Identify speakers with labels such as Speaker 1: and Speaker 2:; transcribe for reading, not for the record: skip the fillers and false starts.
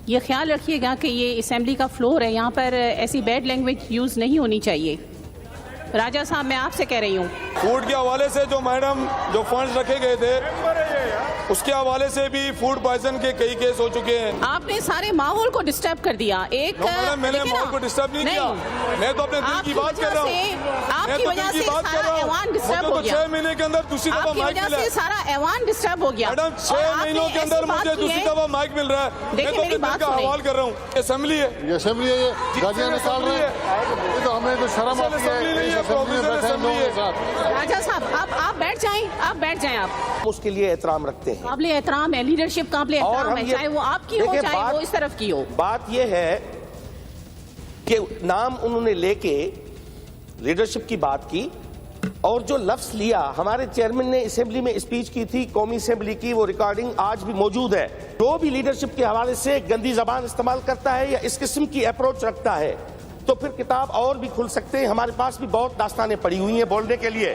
Speaker 1: ये ख्याल रखिएगा कि ये असेंबली का फ्लोर है, यहाँ पर ऐसी बैड लैंग्वेज यूज़ नहीं होनी चाहिए। राजा साहब, मैं आपसे कह रही हूँ,
Speaker 2: फूड के हवाले से जो मैडम जो फंड्स रखे गए थे उसके हवाले से भी फूड पॉइजन के कई केस हो चुके हैं।
Speaker 1: आपने सारे माहौल को डिस्टर्ब कर दिया। एक
Speaker 2: मैडम, मैंने माहौल को डिस्टर्ब नहीं किया, मैं तो अपने दिल की बात कर रहा हूँ।
Speaker 1: आपकी वजह से सारा ऐवान डिस्टर्ब हो गया।
Speaker 2: 6 महीने के अंदर दूसरी दफा
Speaker 1: आपकी
Speaker 2: माइक
Speaker 1: वजह
Speaker 2: मिला
Speaker 1: से सारा ऐवान डिस्टर्ब हो गया।
Speaker 2: मैडम 6 महीनों के अंदर मुझे दूसरी दफा माइक मिल रहा है। मैं तो अपने दिल का हवाल कर रहा हूँ। असेंबली है,
Speaker 3: ये असेंबली है, ये गाड़ियां निकाल रहे हैं, ये तो हमें तो शर्म आती है।
Speaker 1: राजा साहब, आप बैठ जाएं, आप बैठ जाएं। आप
Speaker 4: उसके लिए एहतराम रखते हैं।
Speaker 1: काबिल एहतराम है, लीडरशिप काबिल एहतराम है, चाहे वो आपकी हो चाहे वो इस तरफ की हो।
Speaker 4: बात ये है कि नाम उन्होंने लेके लीडरशिप की बात की और जो लफ्ज लिया, हमारे चेयरमैन ने असेंबली में स्पीच की थी कौमी असेंबली की, वो रिकॉर्डिंग आज भी मौजूद है। जो भी लीडरशिप के हवाले से गंदी जबान इस्तेमाल करता है या इस किस्म की अप्रोच रखता है तो फिर किताब और भी खुल सकते हैं। हमारे पास भी बहुत दास्तानें पड़ी हुई हैं बोलने के लिए।